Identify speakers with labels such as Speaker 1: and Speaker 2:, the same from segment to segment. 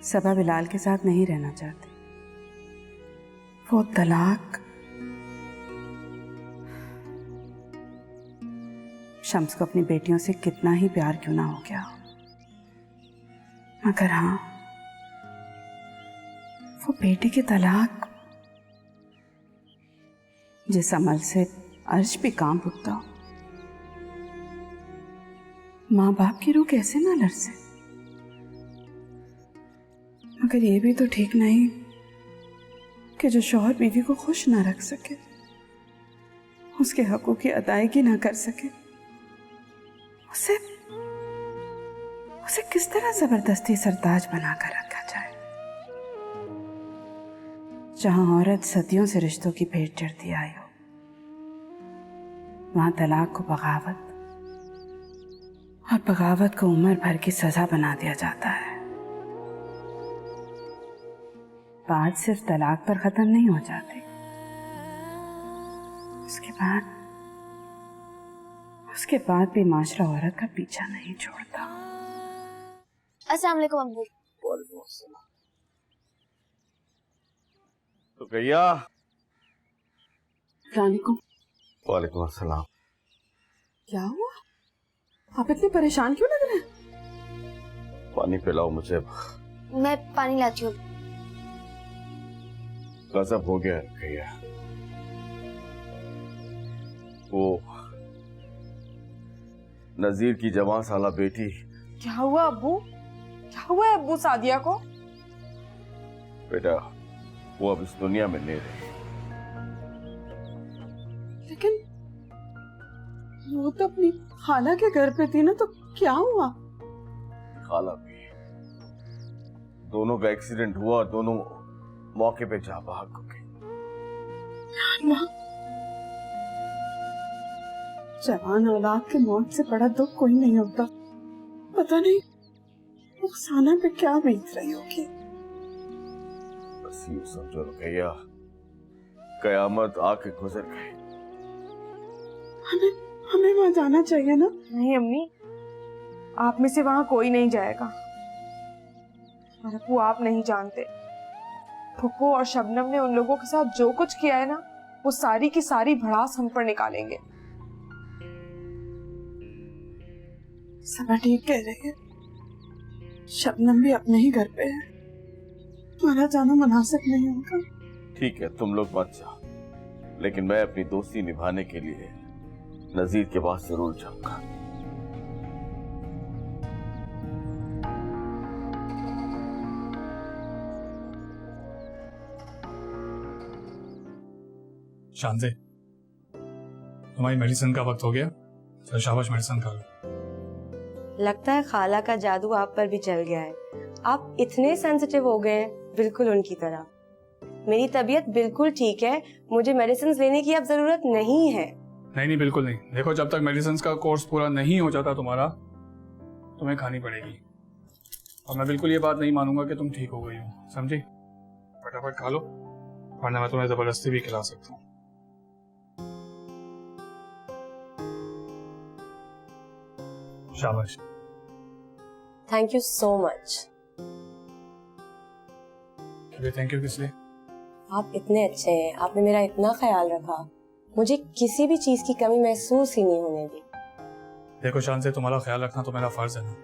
Speaker 1: सबा बिलाल के साथ नहीं रहना चाहती। वो तलाक शम्स को अपनी बेटियों से कितना ही प्यार क्यों ना हो गया, मगर हाँ, वो बेटी के तलाक जिस अमल से अर्श भी काम उठता हो, माँ बाप की रूह कैसे ना लरसे। मगर ये भी तो ठीक नहीं कि जो शौहर बीवी को खुश ना रख सके, उसके हकों की अदायगी ना कर सके, उसे किस तरह जबरदस्ती सरताज बनाकर रखा जाए। जहां औरत सदियों से रिश्तों की भेंट चढ़ती आई हो, वहां तलाक को बगावत और बगावत को उम्र भर की सजा बना दिया जाता है। बात सिर्फ तलाक पर खत्म नहीं हो जाती, उसके बाद भी माशरा औरत का पीछा नहीं छोड़ता।
Speaker 2: अस्सलाम वालेकुम अब्बू।
Speaker 3: वालेकुम अस्सलाम। तो भैया। वालेकुम अस्सलाम।
Speaker 1: क्या हुआ? आप इतने परेशान क्यों लग रहे हैं?
Speaker 3: पानी पिलाओ मुझे।
Speaker 2: मैं पानी लाती हूँ।
Speaker 3: गजब हो गया भैया। वो नजीर की जवान साला बेटी।
Speaker 4: क्या हुआ अब्बू? क्या हुआ है अब्बू सादिया को?
Speaker 3: बेटा वो अब इस दुनिया में नहीं रही।
Speaker 1: लेकिन वो तो अपनी खाला के घर पे थी ना, तो क्या हुआ?
Speaker 3: खाला भी, दोनों का एक्सीडेंट हुआ, दोनों मौके पे जा भाग हो गई।
Speaker 1: जवान औलाद के मौत से बड़ा दुख कोई नहीं होता। पता नहीं रुखसाना पे क्या बीत रही होगी।
Speaker 3: बस ये समझो भैया, कयामत आके गुजर गई।
Speaker 1: हमें वहां जाना चाहिए ना?
Speaker 4: नहीं अम्मी, आप में से वहां कोई नहीं जाएगा। और अब्बू आप नहीं जानते, फुप्पू और शबनम ने उन लोगों के साथ जो कुछ किया है ना, वो सारी की सारी भड़ास हम पर निकालेंगे।
Speaker 1: सबा ठीक कह रही है, शबनम भी अपने ही घर पे है, हमारा जाना मुनासिब नहीं होगा।
Speaker 3: ठीक है तुम लोग मत जाओ, लेकिन मैं अपनी दोस्ती निभाने के लिए नजीर के पास जरूर जाऊंगा।
Speaker 5: शांति, तुम्हारी मेडिसिन का वक्त हो गया, चलो शाबाश मेडिसिन खा लो।
Speaker 6: लगता है खाला का जादू आप पर भी चल गया है। आप इतने सेंसिटिव हो गए हैं, बिल्कुल उनकी तरह। मेरी तबीयत बिल्कुल ठीक है, मुझे मेडिसिन लेने की अब जरूरत नहीं है।
Speaker 5: नहीं बिल्कुल नहीं। देखो जब तक मेडिसिन का कोर्स पूरा नहीं हो जाता तुम्हारा, तुम्हें खानी पड़ेगी। और मैं बिल्कुल ये बात नहीं मानूंगा कि तुम ठीक हो गई हो, समझी? फटाफट खा लो, वरना मैं तुम्हें जबरदस्ती भी खिला सकता हूँ। शाबाश।
Speaker 6: Thank you so much.
Speaker 5: Thank you किस लिए?
Speaker 6: आप इतने अच्छे हैं, आपने मेरा इतना ख्याल रखा, मुझे किसी भी चीज की कमी महसूस ही नहीं होने दी।
Speaker 5: देखो शान से, तुम्हारा ख्याल रखना तो मेरा फर्ज है ना।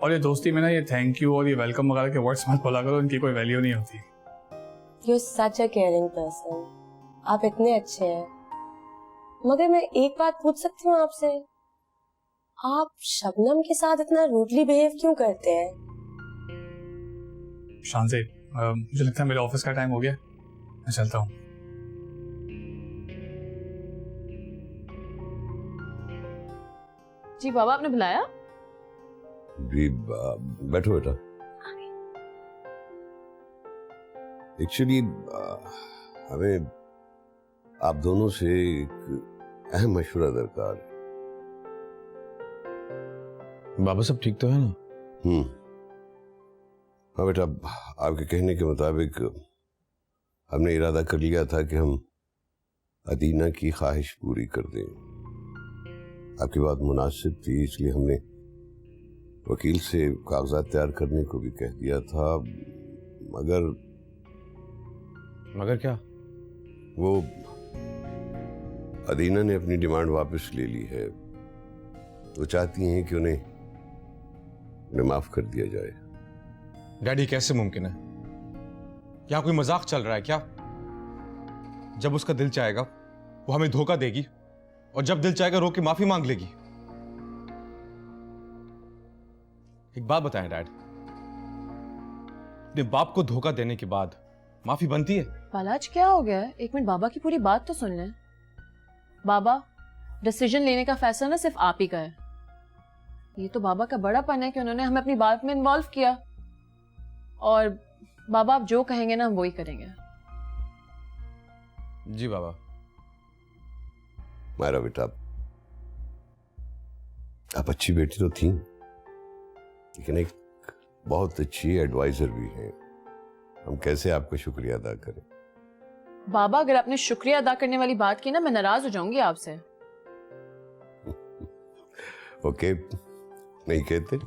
Speaker 5: और ये दोस्ती में ना, ये थैंक यू और ये वेलकम वगैरह के वर्ड्स मत बोला करो, इनकी कोई वैल्यू नहीं होती।
Speaker 6: You such a caring person, आप इतने अच्छे हैं। मगर मैं एक बात पूछ सकती हूँ आपसे, आप शबनम के साथ इतना रूडली बिहेव क्यों करते हैं?
Speaker 5: शान से, मुझे लगता है मेरे ऑफिस का टाइम हो गया, मैं चलता हूँ।
Speaker 7: जी बाबा, आपने बुलाया?
Speaker 8: जी बैठो बेटा। एक्चुअली हमें आप दोनों से एक अहम मशवरा दरकार है।
Speaker 9: बाबा सब ठीक तो है ना?
Speaker 8: हाँ बेटा, आपके कहने के मुताबिक हमने इरादा कर लिया था कि हम अदीना की ख्वाहिश पूरी कर दें। आपकी बात मुनासिब थी, इसलिए हमने वकील से कागजात तैयार करने को भी कह दिया था,
Speaker 9: मगर क्या?
Speaker 8: वो अदीना ने अपनी डिमांड वापस ले ली है। वो चाहती हैं कि उन्हें माफ कर दिया जाए।
Speaker 9: डैडी कैसे मुमकिन है? यहाँ कोई मजाक चल रहा है क्या? जब उसका दिल चाहेगा वो हमें धोखा देगी और जब दिल चाहेगा रो के माफी मांग लेगी। एक बात बताएं डैड, अपने बाप को धोखा देने के बाद माफी बनती है?
Speaker 7: बालाज क्या हो गया है? एक मिनट बाबा की पूरी बात तो सुन लें। बाबा, डिसीजन लेने का फैसला ना सिर्फ आप ही का है। ये तो बाबा का बड़ापन है कि उन्होंने हमें अपनी बात में इन्वॉल्व किया, और बाबा आप जो कहेंगे ना हम वही करेंगे।
Speaker 9: जी बाबा।
Speaker 8: मायरा बेटा, आप अच्छी बेटी तो थी, लेकिन एक बहुत अच्छी एडवाइजर भी है। हम कैसे आपका शुक्रिया अदा करें?
Speaker 7: बाबा, अगर आपने शुक्रिया अदा करने वाली बात की ना, मैं नाराज हो जाऊंगी आपसे।
Speaker 8: ओके, नहीं कहते।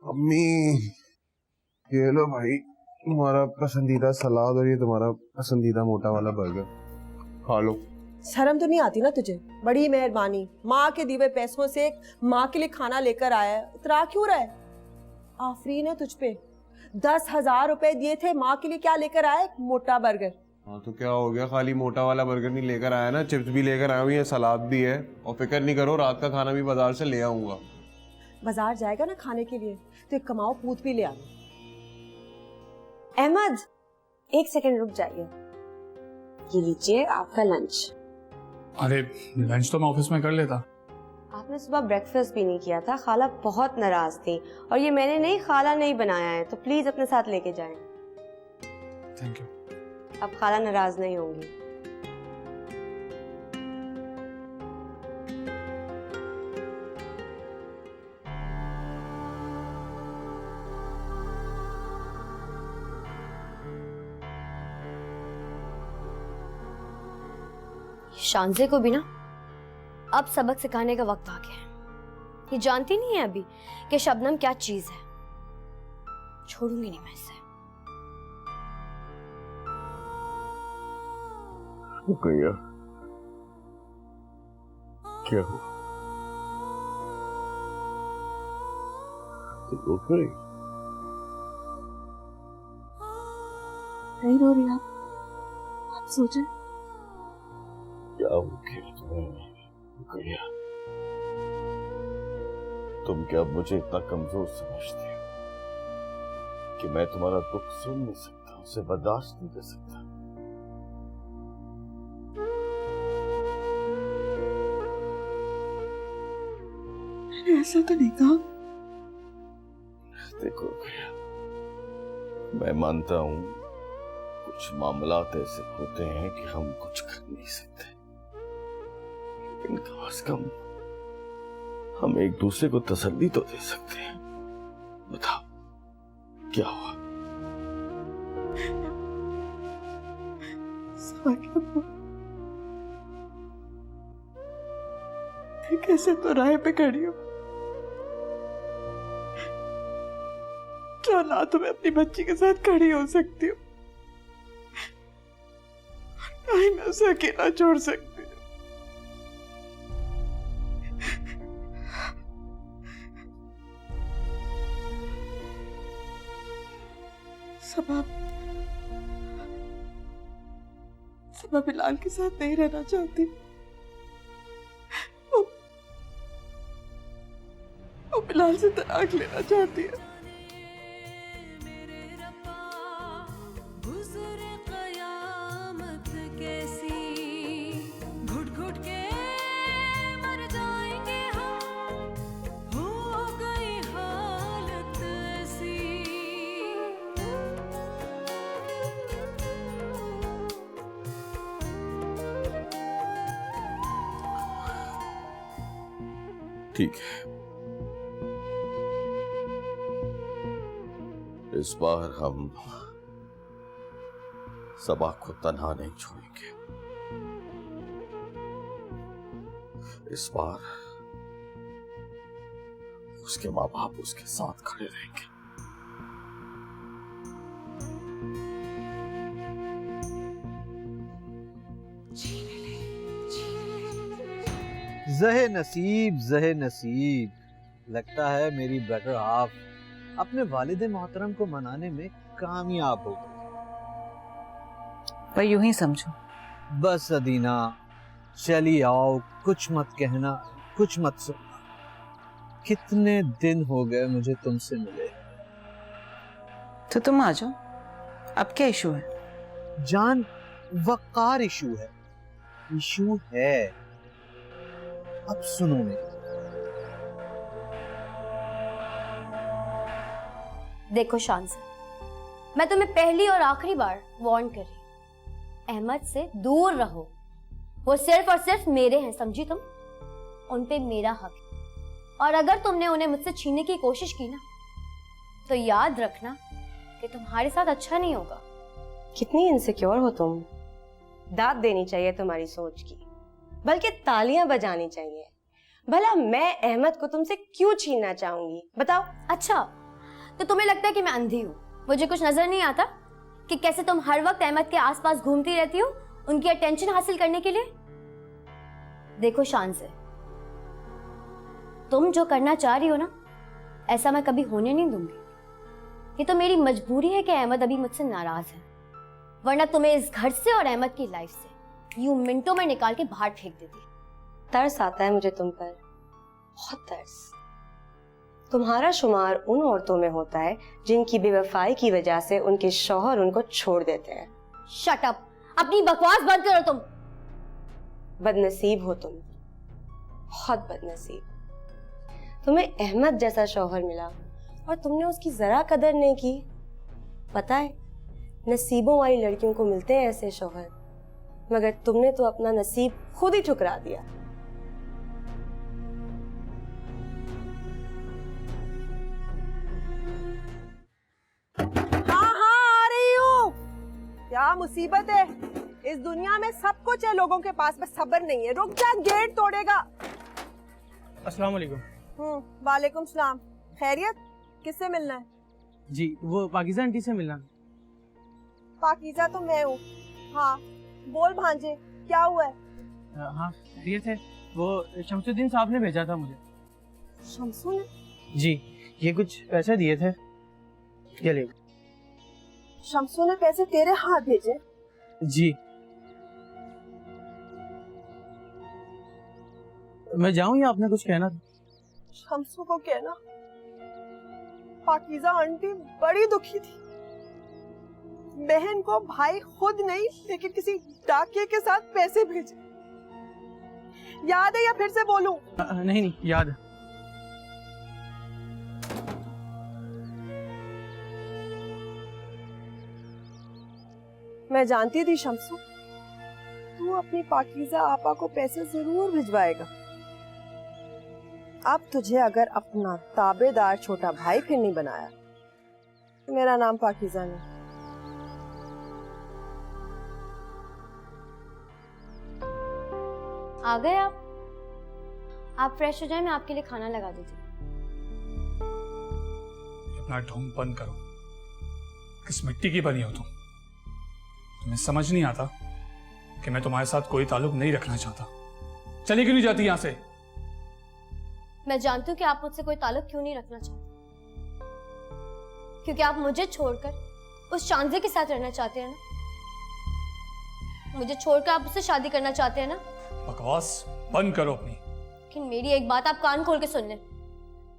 Speaker 10: अम्मी, ये लो भाई तुम्हारा पसंदीदा सलाद और ये तुम्हारा पसंदीदा मोटा वाला बर्गर, खा लो।
Speaker 11: शर्म तो नहीं आती ना तुझे? बड़ी मेहरबानी, माँ के दिए पैसों से माँ के लिए खाना लेकर आया है, इतरा क्यों रहा है? आफरीन है तुझ पे। 10,000 रुपए दिए थे, माँ के लिए क्या लेकर आया? एक मोटा बर्गर।
Speaker 10: हाँ तो क्या हो गया, खाली मोटा वाला बर्गर नहीं लेकर आया ना, चिप्स भी लेकर आया हूँ, ये सलाद भी है, और फिक्र नहीं करो रात का खाना भी बाजार से ले आऊंगा।
Speaker 11: बाजार जाएगा ना खाने के लिए तो एक कमाओ पूत भी ले आना। अहमद, 1 सेकंड रुक जाइए, ये लीजिए आपका लंच।
Speaker 5: अरे लंच तो मैं ऑफिस में कर लेता।
Speaker 6: आपने सुबह ब्रेकफास्ट भी नहीं किया था, खाला बहुत नाराज थी, और ये मैंने नहीं, खाला नहीं बनाया है, तो प्लीज अपने साथ लेके जाएं।
Speaker 5: Thank you.
Speaker 6: अब खाला नाराज नहीं होंगी।
Speaker 2: शांजे को भी ना अब सबक सिखाने का वक्त आ गया है। ये जानती नहीं है अभी कि शबनम क्या चीज है। छोड़ूंगी नहीं मैं इसे।
Speaker 3: रुकैया, क्या हुआ? तो रो रही?
Speaker 1: नहीं रो रही आप सोचे
Speaker 3: क्या हो गया तुम्हें? रुकैया, तुम क्या मुझे इतना कमजोर समझते हो कि मैं तुम्हारा दुख सुन नहीं सकता, उसे बर्दाश्त नहीं कर सकता?
Speaker 1: मैंने ऐसा तो नहीं कहा।
Speaker 3: देखो रुकैया, मैं मानता हूं कुछ मामलात ऐसे होते हैं कि हम कुछ कर नहीं सकते, लेकिन कम से कम हम एक दूसरे को तसल्ली तो दे सकते हैं। बताओ क्या हुआ?
Speaker 1: कैसे तो राह पे खड़ी हो, जो ना तुम्हें अपनी बच्ची के साथ खड़ी हो सकती हो, ना ही मैं उसे अकेला छोड़ सकती हूँ। सबा बिलाल के साथ नहीं रहना चाहती। वो बिलाल से तलाक लेना चाहती है।
Speaker 3: ठीक है, इस बार हम सबा को तन्हा नहीं छोड़ेंगे। इस बार उसके माँ बाप उसके साथ खड़े रहेंगे।
Speaker 12: जहे नसीब, जहे नसीब। लगता है मेरी बेटर हाफ अपने वालिद मोहतरम को मनाने में कामयाब हो गई।
Speaker 1: पर यूं ही समझो।
Speaker 12: बस अदीना, चली आओ, कुछ मत कहना, कुछ मत सुनना। कितने दिन हो गए मुझे तुमसे मिले।
Speaker 1: तो तुम आ जाओ, अब क्या इशू है?
Speaker 12: जान, वकार इशू है, इशू है। अब सुनो मेरी।
Speaker 2: देखो शांस, मैं तुम्हें पहली और आखिरी बार वार्न कर रही हूं, अहमद से दूर रहो। वो सिर्फ और सिर्फ मेरे हैं, समझी तुम? उन पे मेरा हक है, और अगर तुमने उन्हें मुझसे छीनने की कोशिश की ना, तो याद रखना कि तुम्हारे साथ अच्छा नहीं होगा।
Speaker 6: कितनी इनसिक्योर हो तुम। दाद देनी चाहिए तुम्हारी सोच की, बल्कि तालियां बजानी चाहिए। भला मैं अहमद को तुमसे क्यों छीनना चाहूंगी, बताओ।
Speaker 2: अच्छा, तो तुम्हें लगता है कि मैं अंधी हूँ? मुझे कुछ नजर नहीं आता कि कैसे तुम हर वक्त अहमद के आसपास घूमती रहती हो उनकी अटेंशन हासिल करने के लिए? देखो शान से, तुम जो करना चाह रही हो ना, ऐसा मैं कभी होने नहीं दूंगी। ये तो मेरी मजबूरी है कि अहमद अभी मुझसे नाराज है, वरना तुम्हें इस घर से और अहमद की लाइफ से यूं मिनटों में निकाल के बाहर फेंक देती।
Speaker 6: तरस आता है मुझे तुम पर, बहुत तरस। तुम्हारा शुमार उन औरतों में होता है जिनकी बेवफाई की वजह से उनके शौहर उनको छोड़ देते हैं।
Speaker 2: शट अप, अपनी बकवास बंद करो तुम।
Speaker 6: बदनसीब हो तुम, बहुत बदनसीब। तुम्हें अहमद जैसा शौहर मिला और तुमने उसकी जरा कदर नहीं की। पता है, नसीबों वाली लड़कियों को मिलते हैं ऐसे शौहर, मगर तुमने तो अपना नसीब खुद ही ठुकरा दिया।
Speaker 11: हाँ हाँ, आ रही हूँ। क्या मुसीबत है, इस दुनिया में सब कुछ है लोगों के पास, बस सब्र नहीं है। रुक जा, गेट तोड़ेगा।
Speaker 13: अस्सलाम वालेकुम।
Speaker 11: वालेकुम सलाम। खैरियत? किससे मिलना है?
Speaker 13: जी, वो पाकिज़ा आंटी से मिलना।
Speaker 11: पाकीज़ा तो मैं हूँ। हाँ बोल भांजे, क्या हुआ है?
Speaker 13: हाँ दिए थे, वो शमसुद्दीन साहब ने भेजा था मुझे।
Speaker 11: शमसू ने?
Speaker 13: जी, ये कुछ पैसे दिए थे, ये ले।
Speaker 11: शमसू ने पैसे तेरे हाथ भेजे?
Speaker 13: जी। मैं जाऊं या आपने कुछ कहना था?
Speaker 11: शमसू को कहना पाकीज़ा आंटी बड़ी दुखी थी। बहन को भाई खुद नहीं लेकिन किसी डाकिये के साथ पैसे भेजे। याद है या फिर से बोलूं?
Speaker 13: नहीं, याद है।
Speaker 11: मैं जानती थी शमसू, तू अपनी पाकीज़ा आपा को पैसे जरूर भिजवाएगा। अब तुझे अगर अपना ताबेदार छोटा भाई फिर नहीं बनाया, मेरा नाम पाकीज़ा नहीं।
Speaker 2: आ गए आप फ्रेश हो जाए, मैं आपके लिए खाना लगा देती हूँ।
Speaker 5: अपना ढोंग बंद करो। किस मिट्टी की बनी हो तुम? तुम्हें समझ नहीं आता कि मैं तुम्हारे साथ कोई ताल्लुक नहीं रखना चाहता। चली क्यों नहीं जाती यहां से?
Speaker 2: मैं जानती हूँ कि आप मुझसे कोई ताल्लुक क्यों नहीं रखना चाहते, क्योंकि आप मुझे छोड़कर उस शांजे के साथ रहना चाहते हैं ना। मुझे छोड़कर आप उससे शादी करना चाहते हैं ना।
Speaker 5: बकवास बंद करो अपनी।
Speaker 2: लेकिन मेरी एक बात आप कान खोल के सुन लें,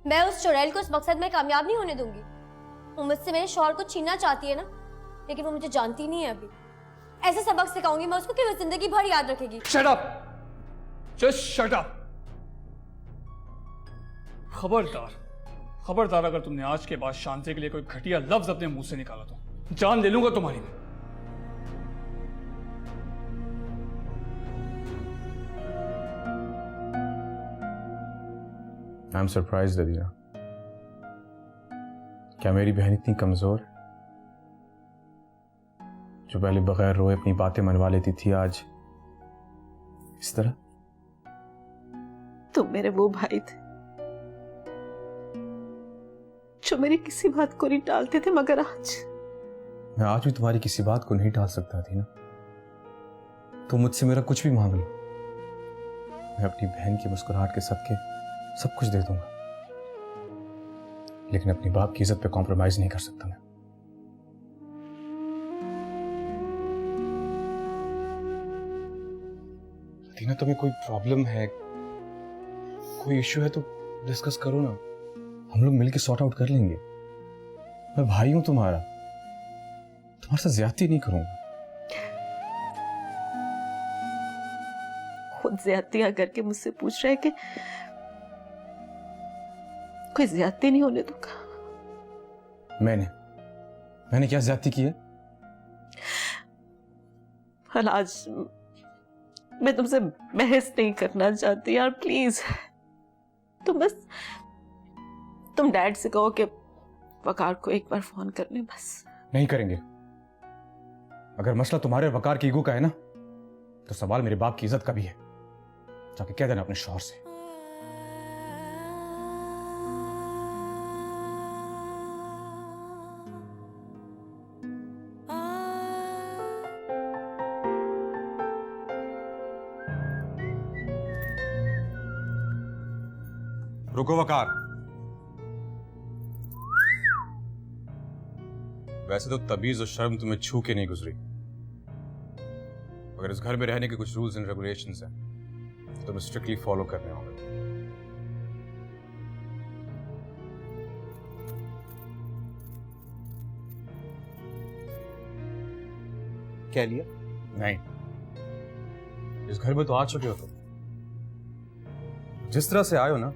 Speaker 2: मैं उस चुड़ैल को इस मकसद में कामयाब नहीं होने दूंगी। वो मुझसे मेरे शौहर को छीनना चाहती है ना, लेकिन वो मुझे जानती नहीं है अभी। ऐसे सबक सिखाऊंगी मैं उसको कि वो जिंदगी भर याद रखेगी।
Speaker 5: Shut up, just shut up. खबरदार अगर तुमने आज के बाद शांति के लिए कोई घटिया लफ्ज अपने मुंह से निकाला तो जान ले लूंगा तुम्हारी।
Speaker 9: आई एम सरप्राइज्ड अदीना। क्या मेरी बहन इतनी कमजोर, जो पहले बगैर रोए अपनी बातें मनवा लेती थी, आज इस तरह?
Speaker 11: तुम मेरे वो भाई थे जो मेरी किसी बात को नहीं टालते थे, मगर आज
Speaker 9: मैं आज भी तुम्हारी किसी बात को नहीं टाल सकता थी ना। तुम मुझसे मेरा कुछ भी मांग लो, मैं अपनी बहन की मुस्कुराहट के सदके सब कुछ दे दूंगा, लेकिन अपनी बाप की इज्जत पे कॉम्प्रोमाइज नहीं कर सकता मैं। दीना, तुम्हें कोई प्रॉब्लम है, कोई इश्यू है तो डिस्कस करो ना, हम लोग मिलकर सॉर्ट आउट कर लेंगे। मैं भाई हूं तुम्हारा, तुम्हारे साथ ज्यादती नहीं करूंगा।
Speaker 11: खुद ज्यादतियां करके मुझसे पूछ रहे कि कोई ज्यादती नहीं होने दूंगा।
Speaker 9: मैंने क्या ज्यादती की है?
Speaker 11: हल आज मैं तुमसे बहस नहीं करना चाहती यार, प्लीज। तुम डैड से कहो कि वकार को एक बार फोन करने, बस।
Speaker 9: नहीं करेंगे। अगर मसला तुम्हारे और वकार की ईगो का है ना, तो सवाल मेरे बाप की इज्जत का भी है। जाके कह देना अपने शौहर से। रुको वकार, वैसे तो तमीज और शर्म तुम्हें छू के नहीं गुजरी, मगर इस घर में रहने के कुछ रूल्स एंड रेगुलेशंस हैं, तो तुम्हें स्ट्रिक्टली फॉलो करने होंगे।
Speaker 12: क्या लिया?
Speaker 9: नहीं, इस घर में तो आ चुके हो तुम। जिस तरह से आए हो ना,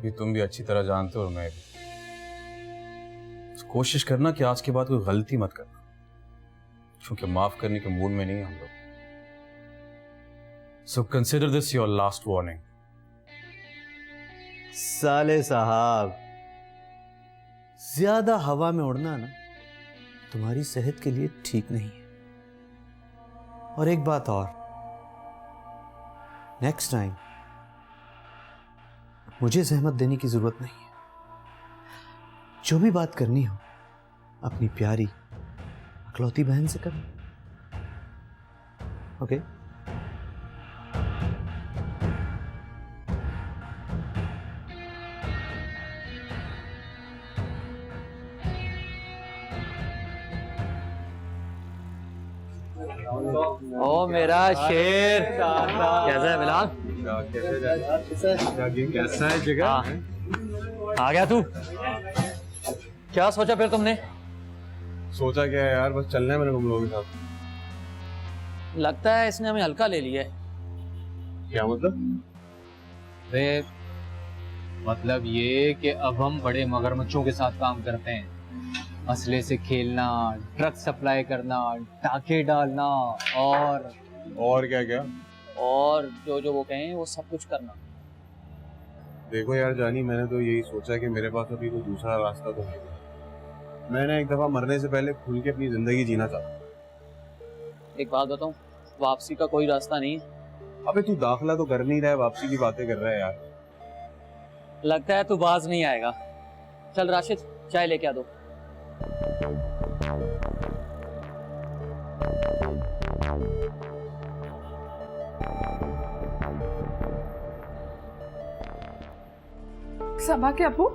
Speaker 9: ये तुम भी अच्छी तरह जानते हो और मैं भी। कोशिश करना कि आज के बाद कोई गलती मत करना, क्योंकि माफ करने के मूड में नहीं हम लोग। So consider this your last warning.
Speaker 12: साले साहब, ज्यादा हवा में उड़ना ना तुम्हारी सेहत के लिए ठीक नहीं है। और एक बात और, नेक्स्ट टाइम मुझे जहमत देने की जरूरत नहीं है। जो भी बात करनी हो अपनी प्यारी अकलौती बहन से करना, ओके?
Speaker 14: ओ मेरा शेर, कैसा है बिलाल?
Speaker 10: कैसा है जगह?
Speaker 14: आ गया तू? क्या सोचा फिर तुमने?
Speaker 10: सोचा क्या है यार, बस चलना है मेरे को तुम लोगों के साथ।
Speaker 14: लगता है इसने हमें हल्का ले लिया है।
Speaker 10: क्या मतलब?
Speaker 13: मतलब ये कि अब हम बड़े मगरमच्छों के साथ काम करते हैं। असले से खेलना, ड्रग सप्लाई करना, टाके डालना और
Speaker 10: क्या क्या?
Speaker 13: और जो वो कहें वो सब कुछ करना।
Speaker 10: देखो यार जानी, मैंने तो यही सोचा कि मेरे पास अभी कोई दूसरा रास्ता तो नहीं। मैंने एक दफा मरने से पहले खुल के अपनी जिंदगी जीना चाहता।
Speaker 13: एक बात बताऊं, वापसी का कोई रास्ता नहीं।
Speaker 10: अबे तू दाखिला तो कर नहीं रहा है, वापसी की बातें कर रहा है यार।
Speaker 13: लगता है तू बाज नहीं आएगा। चल राशिद, चाय लेके आ दो।
Speaker 1: सबा के अब्बू,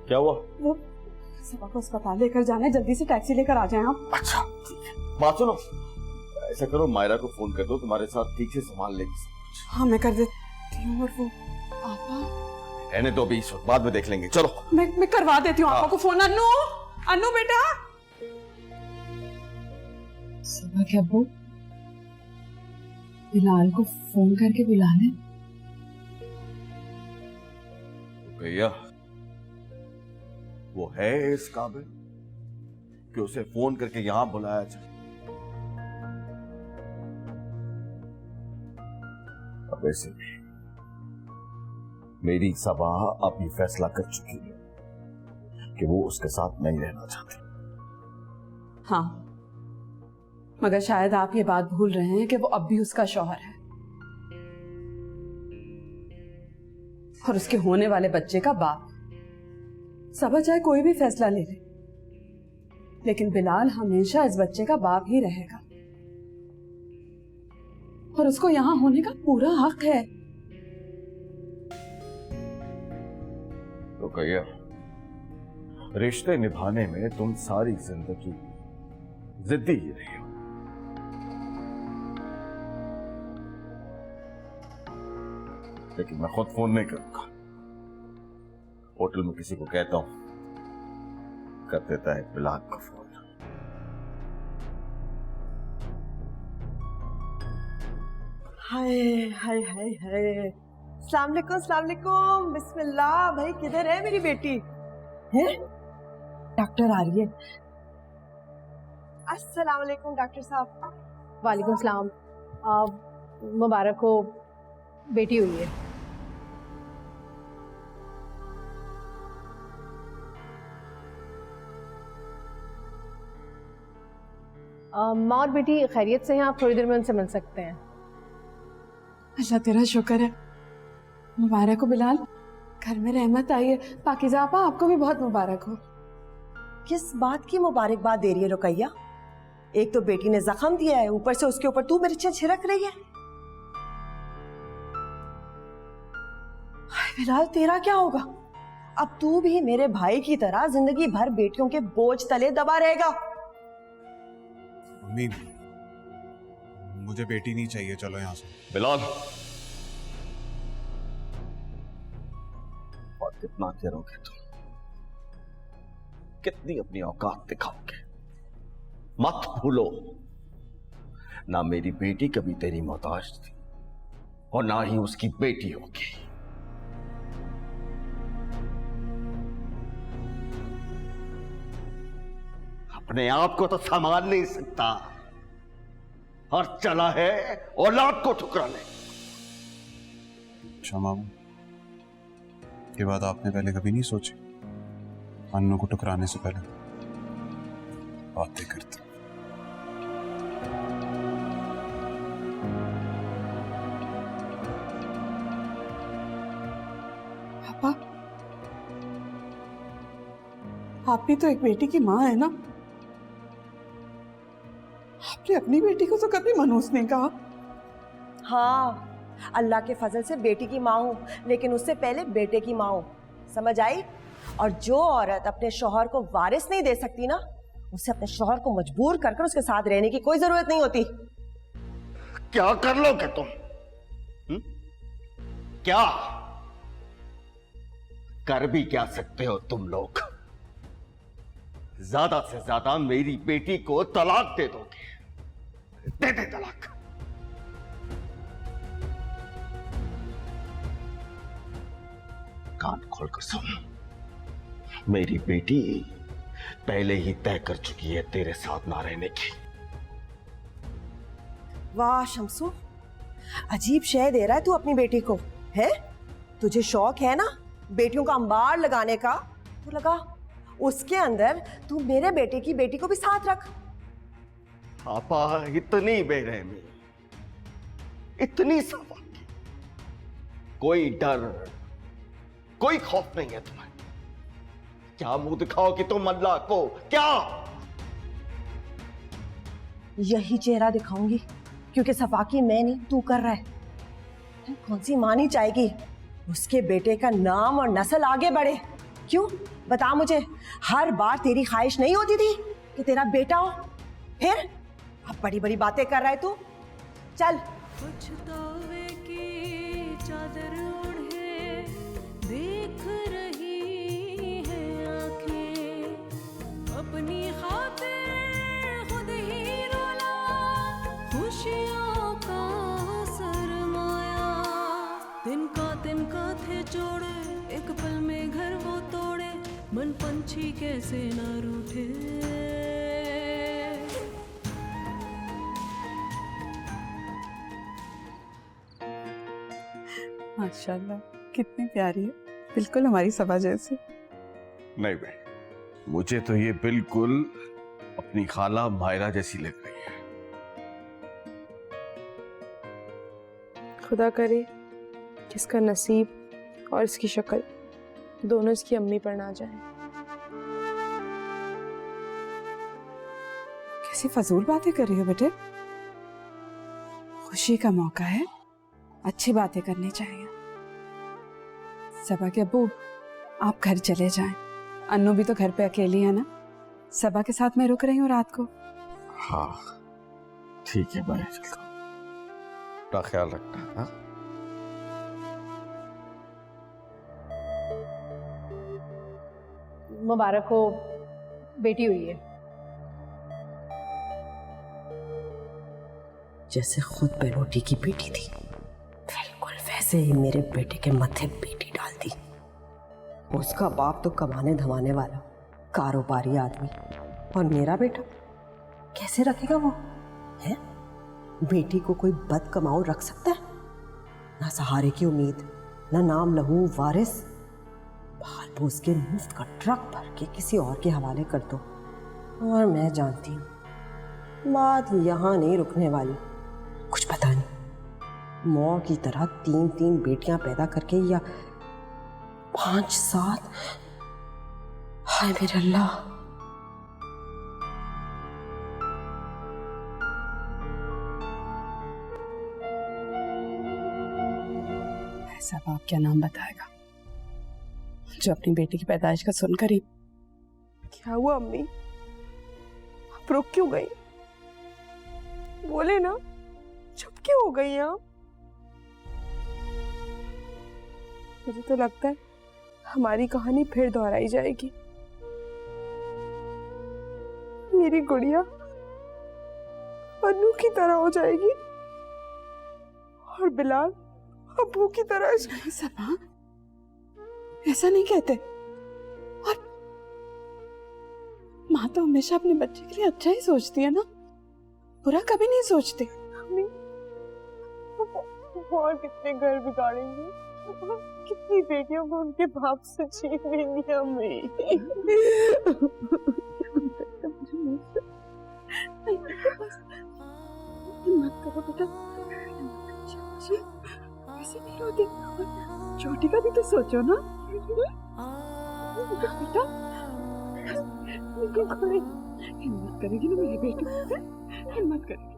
Speaker 3: क्या हुआ?
Speaker 1: वो सबा को अस्पताल लेकर जाना है, जल्दी से टैक्सी लेकर आ जाएं आप।
Speaker 3: अच्छा ठीक है, बात सुनो, ऐसा करो मायरा को फोन कर दो, तुम्हारे साथ ठीक से संभाल लेगी।
Speaker 1: हाँ मैं कर देती हूँ। और वो आपा,
Speaker 3: रहने दो, अभी बाद में देख लेंगे। चलो
Speaker 1: मैं करवा देती हूँ आपा को फोन। अन्नू बेटा। सबा के अब्बू, बिलाल को फोन करके बुला ले।
Speaker 3: भैया वो है इस काबिल कि उसे फोन करके यहां बुलाया जाए? अब ऐसे भी मेरी सबा अब ये फैसला कर चुकी है कि वो उसके साथ नहीं रहना चाहती।
Speaker 1: हाँ, मगर शायद आप ये बात भूल रहे हैं कि वो अब भी उसका शौहर है। और उसके होने वाले बच्चे का बाप। सबा चाहे कोई भी फैसला ले ले, लेकिन बिलाल हमेशा इस बच्चे का बाप ही रहेगा और उसको यहाँ होने का पूरा हक है।
Speaker 3: रुकैया, रिश्ते निभाने में तुम सारी जिंदगी जिद्दी ही रही हो। लेकिन मैं खुद फोन नहीं करूंगा, होटल में किसी को कहता हूं, कर देता है बिलाल का फोन।
Speaker 11: हाय हाय हाय हाय, अस्सलाम वालेकुम, बिस्मिल्लाह। भाई किधर है मेरी बेटी? है डॉक्टर आ रही है। अस्सलाम वालेकुम डॉक्टर साहब।
Speaker 15: वालेकुम सलाम। मुबारक हो, बेटी हुई है। माँ और बेटी खैरियत से हैं, आप थोड़ी देर में उनसे मिल सकते हैं।
Speaker 1: अल्लाह तेरा शुक्र है। मुबारक हो बिलाल, घर में रहमत आई है। पाकिज़ा आपा, आपको भी बहुत मुबारक हो।
Speaker 11: किस बात की मुबारकबाद दे रही है रुकैया? एक तो बेटी ने जख्म दिया है, ऊपर से उसके ऊपर तू मिर्चें छिड़क रही है। हाय बिलाल, तेरा क्या होगा? अब तू भी मेरे भाई की तरह जिंदगी भर बेटियों के बोझ तले दबा रहेगा।
Speaker 10: मम्मी, मुझे बेटी नहीं चाहिए, चलो यहाँ से।
Speaker 3: बिलाल, और कितना गिरोगे तुम? कितनी अपनी औकात दिखाओगे? मत भूलो, ना मेरी बेटी कभी तेरी मोहताज थी और ना ही उसकी बेटी होगी। अपने आप को तो संभाल नहीं सकता और चला है औलाद को ठुकराने।
Speaker 10: क्षमा, ये बात आपने पहले कभी नहीं सोची? अन्नों को ठुकराने से पहले बातें करते।
Speaker 1: पापा, आप भी तो एक बेटी की माँ है ना? आपने अपनी बेटी को तो कभी मनहूस नहीं कहा।
Speaker 11: हाँ, अल्लाह के फजल से बेटी की माँ हूँ, लेकिन उससे पहले बेटे की माँ हूँ, समझ आई? और जो औरत अपने शौहर को वारिस नहीं दे सकती ना, उसे अपने शौहर को मजबूर कर उसके साथ रहने की कोई जरूरत नहीं होती।
Speaker 3: क्या कर लोगे तुम? क्या कर भी क्या सकते हो तुम लोग? ज्यादा से ज्यादा मेरी बेटी को तलाक दे दोगे। दे दे तलाक। कान खोलकर सुन, मेरी बेटी पहले ही तय कर चुकी है तेरे साथ ना रहने की।
Speaker 11: वाह शमसू, अजीब शय दे रहा है तू अपनी बेटी को, है? तुझे शौक है ना बेटियों का अंबार लगाने का, तो लगा। उसके अंदर तू मेरे बेटे की बेटी को भी साथ रख।
Speaker 3: आपा, इतनी बेरहमी, इतनी सफाई, कोई डर, कोई खौफ नहीं है तुम्हें? क्या मुंह दिखाओ कि तुम अल्लाह को? क्या
Speaker 11: यही चेहरा दिखाऊंगी, क्योंकि सफाकी मैं नहीं तू कर रहा है। कौन सी मां नहीं चाहेगी उसके बेटे का नाम और नस्ल आगे बढ़े? क्यों बता मुझे, हर बार तेरी ख्वाहिश नहीं होती थी कि तेरा बेटा हो? फिर अब बड़ी बड़ी बातें कर रहा है तू। चल।
Speaker 16: पछतावे की चादर ओढ़े देख रही है आंखें, अपनी खातिर खुद ही रोला, खुशियों का सरमाया। तिनका थे जोड़े, एक पल में घर वो तोड़े, मन पंछी कैसे न रूठे।
Speaker 1: माशाल्लाह, कितनी प्यारी है, बिल्कुल हमारी सबा जैसी।
Speaker 3: नहीं भाई, मुझे तो ये बिल्कुल अपनी खाला मायरा जैसी लग रही है।
Speaker 4: खुदा करे जिसका नसीब और इसकी शक्ल दोनों इसकी अम्मी पर ना जाए।
Speaker 1: कैसी फजूल बातें कर रही हो बेटे? खुशी का मौका है, अच्छी बातें करनी चाहिए। सबा के अब्बू, आप घर चले जाएं। अन्नू भी तो घर पे अकेली है ना, सबा के साथ मैं रुक रही हूँ रात को।
Speaker 3: हाँ ठीक है, मैं चलता हूँ। अपना ख्याल रखना। हाँ
Speaker 15: मुबारक हो, बेटी हुई है।
Speaker 11: जैसे खुद बेनोटी की बेटी थी, बिल्कुल वैसे ही मेरे बेटे के माथे बेटी डाल दी। उसका बाप तो कमाने धमाने वाला कारोबारी आदमी, और मेरा बेटा कैसे रखेगा वो? है बेटी को कोई बद कमाऊ रख सकता है? ना सहारे की उम्मीद, ना नाम लहू वारिस। बाल भूस के मुफ्त का ट्रक भर के किसी और के हवाले कर दो, और मैं जानती हूँ बात यहाँ नहीं रुकने वाली। कुछ पता नहीं, मौ की तरह 3-3 बेटियां पैदा करके या 5-7। हाय मेरे अल्लाह।
Speaker 1: ऐसा बाप क्या नाम बताएगा जो अपनी बेटी की पैदाइश का सुनकर ही।
Speaker 4: क्या हुआ अम्मी, आप रुक क्यों गई? बोले ना, चुप क्यों हो गई आप? मुझे तो लगता है हमारी कहानी फिर दोहराई जाएगी। मेरी गुड़िया अन्नू की तरह हो जाएगी और बिलाल अब्बू की तरह।
Speaker 1: सबा, ऐसा नहीं कहते। और माँ तो हमेशा अपने बच्चे के लिए अच्छा ही सोचती है ना, बुरा कभी नहीं सोचती।
Speaker 4: और कितने घर बिगाड़ेंगे, कितनी बेटियों को उनके बाप से छीन लेंगे हमें।
Speaker 1: मत करो बेटा, ऐसे नहीं रोते। छोटी का भी तो सोचो ना बेटा। हिम्मत करेगी ना मेरी बेटी, हिम्मत करेगी।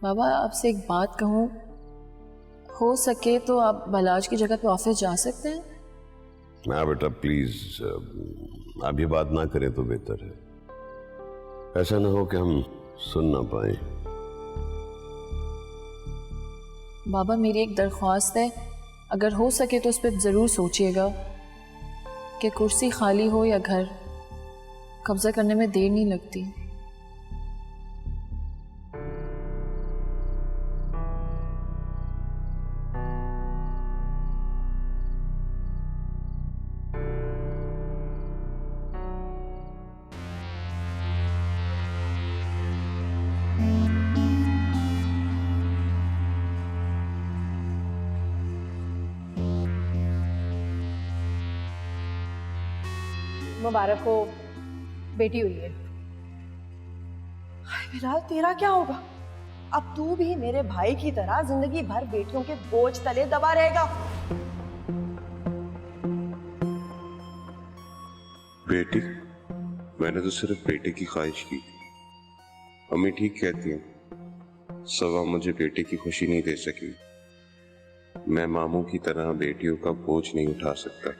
Speaker 7: बाबा, आपसे एक बात कहूँ, हो सके तो आप बलाज की जगह पे ऑफिस जा सकते हैं?
Speaker 8: ना बेटा प्लीज, आप ये बात ना करें तो बेहतर है। ऐसा ना हो कि हम सुन ना पाए।
Speaker 7: बाबा, मेरी एक दरख्वास्त है, अगर हो सके तो उस पर ज़रूर सोचिएगा कि कुर्सी खाली हो या घर, कब्जा करने में देर नहीं लगती।
Speaker 15: मुबारक हो, बेटी हुई है।
Speaker 11: हाय बिलाल, तेरा क्या होगा? अब तू भी मेरे भाई की तरह जिंदगी भर बेटियों के बोझ तले दबा रहेगा।
Speaker 10: बेटी, मैंने तो सिर्फ बेटे की ख्वाहिश की। अम्मी ठीक कहती हैं, सवा मुझे बेटे की खुशी नहीं दे सकी। मैं मामू की तरह बेटियों का बोझ नहीं उठा सकता।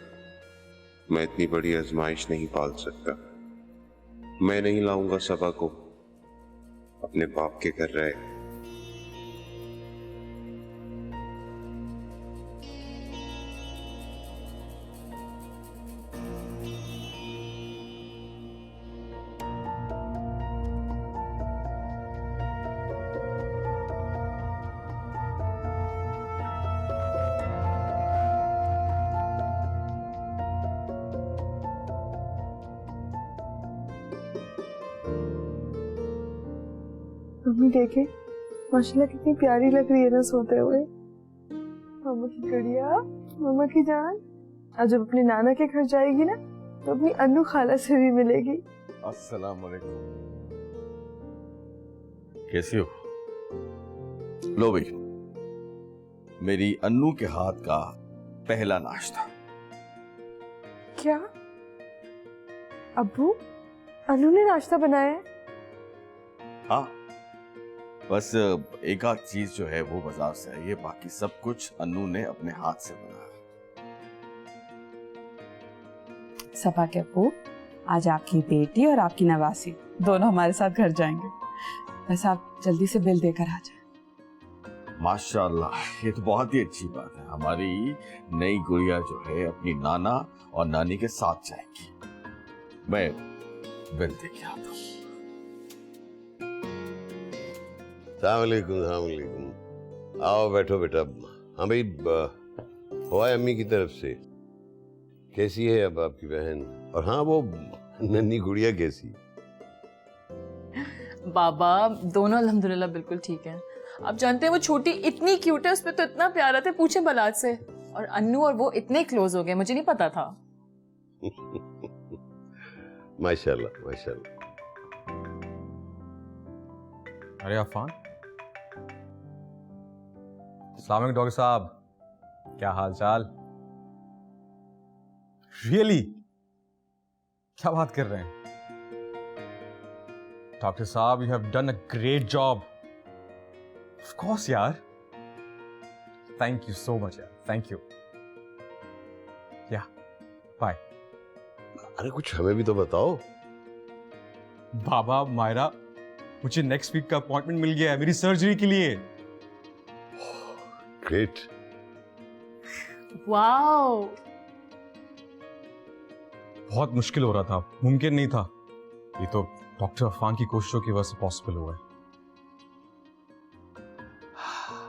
Speaker 10: मैं इतनी बड़ी आजमाइश नहीं पाल सकता। मैं नहीं लाऊंगा सबा को अपने बाप के घर रहे।
Speaker 4: मम्मी देखे माशाल्लाह कितनी प्यारी लग रही है ना सोते हुए। मामा की गुड़िया, मामा की जान। और जब अपने नाना के घर जाएगी ना तो अपनी अन्नू खाला से भी मिलेगी।
Speaker 3: अस्सलाम वालेकुम। कैसी हो? लो भाई, मेरी अन्नू के हाथ का पहला नाश्ता।
Speaker 4: क्या अब्बू, अन्नू ने नाश्ता बनाया है?
Speaker 3: हाँ, बस एक आध चीज जो है वो बाजार से आई है, बाकी सब कुछ अन्नू ने अपने हाथ से बनाया।
Speaker 1: सपा के अब्बू, आज आपकी बेटी और आपकी नवासी दोनों हमारे साथ घर जाएंगे। बस आप जल्दी से बिल देकर आ जाए।
Speaker 3: माशाल्लाह, ये तो बहुत ही अच्छी बात है। हमारी नई गुड़िया जो है अपनी नाना और नानी के साथ जाएगी। मैं बिल देके आता हूँ।
Speaker 8: सलाम अलैकुम। आओ बैठो बेटा। हाँ भाई, हुआ है अम्मी की तरफ से? कैसी है अब आपकी बहन? और हाँ, वो नन्ही गुड़िया कैसी?
Speaker 7: बाबा दोनों अल्हम्दुलिल्लाह बिल्कुल ठीक है। आप जानते हैं वो छोटी इतनी क्यूट है, उस पे तो इतना प्यार आता है, पूछे बलाद से। और अन्नू और वो इतने क्लोज हो गए, मुझे नहीं पता था।
Speaker 8: माशाल्लाह माशाल्लाह।
Speaker 9: अरे अफान, अस्सलाम वालेकुम डॉक्टर साहब, क्या हाल चाल? रियली? क्या बात कर रहे हैं डॉक्टर साहब? You have done a great job. Of course यार, थैंक यू सो मच यार, थैंक यू। या बाय।
Speaker 8: अरे कुछ हमें भी तो बताओ।
Speaker 9: बाबा मायरा, मुझे नेक्स्ट वीक का अपॉइंटमेंट मिल गया है मेरी सर्जरी के लिए।
Speaker 8: ग्रेट।
Speaker 7: वाओ,
Speaker 9: बहुत मुश्किल हो रहा था, मुमकिन नहीं था। ये तो डॉक्टर अफान की कोशिशों की वजह से पॉसिबल हुआ है।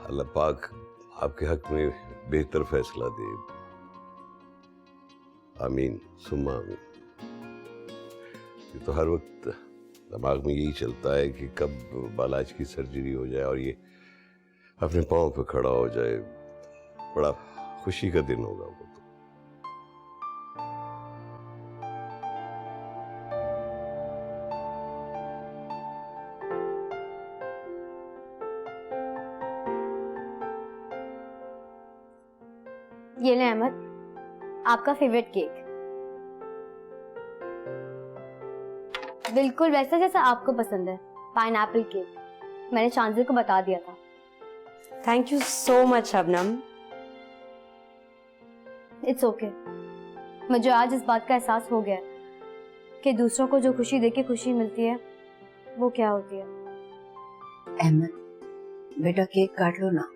Speaker 8: अल्लाह पाक आपके हक में बेहतर फैसला दे। आमीन सुम्मा आमीन। ये तो हर वक्त दिमाग में यही चलता है कि कब बालाज की सर्जरी हो जाए और ये अपने पाँव पे खड़ा हो जाए। बड़ा खुशी का दिन होगा वो तो।
Speaker 2: ये ले अहमद, आपका फेवरेट केक, बिल्कुल वैसा जैसा आपको पसंद है, पाइनएप्पल केक। मैंने शांजिल को बता दिया था।
Speaker 6: Thank you so much Shabnam.
Speaker 2: It's okay. मुझे आज इस बात का एहसास हो गया कि दूसरों को जो खुशी देके खुशी मिलती है वो क्या होती है।
Speaker 17: अहमद बेटा, केक काट लो ना।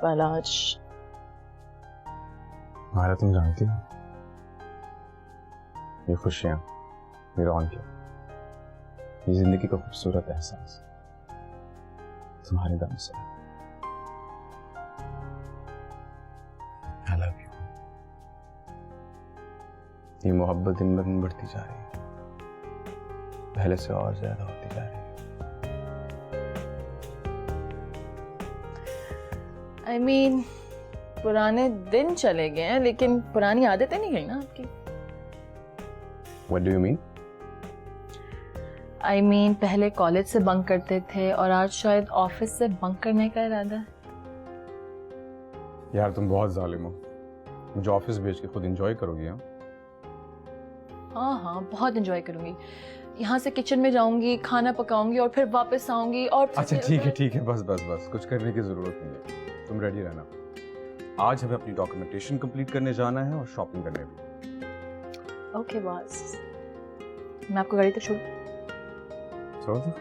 Speaker 7: बालाज,
Speaker 9: मायरा तुम जानती हो, ये खुशियां, ये रौनक, ये जिंदगी का खूबसूरत एहसास तुम्हारे दम से। I love you. ये मोहब्बत दिन ब दिन बढ़ती जा रही है, पहले से और ज्यादा होती जा रही है।
Speaker 7: I mean, पुराने दिन चले गए हैं लेकिन पुरानी आदतें नहीं गई ना आपकी।
Speaker 9: What do you mean?
Speaker 7: I mean, पहले कॉलेज से बंक करते थे और आज शायद ऑफिस से बंक करने का इरादा है।
Speaker 9: यार तुम बहुत जालिम हो, मुझे ऑफिस भेज के खुद एंजॉय करोगी? हाँ
Speaker 7: हाँ, बहुत एंजॉय करूंगी। यहाँ से किचन में जाऊंगी, खाना पकाऊंगी और फिर वापस आऊंगी और
Speaker 9: अच्छा ठीक है, बस कुछ करने की जरूरत नहीं है, तुम रेडी रहना। आज हमें अपनी डॉक्यूमेंटेशन कंप्लीट करने जाना है और शॉपिंग करने भी।
Speaker 7: ओके बॉस, मैं आपको गाड़ी तक छोड़
Speaker 9: छोड़ दो।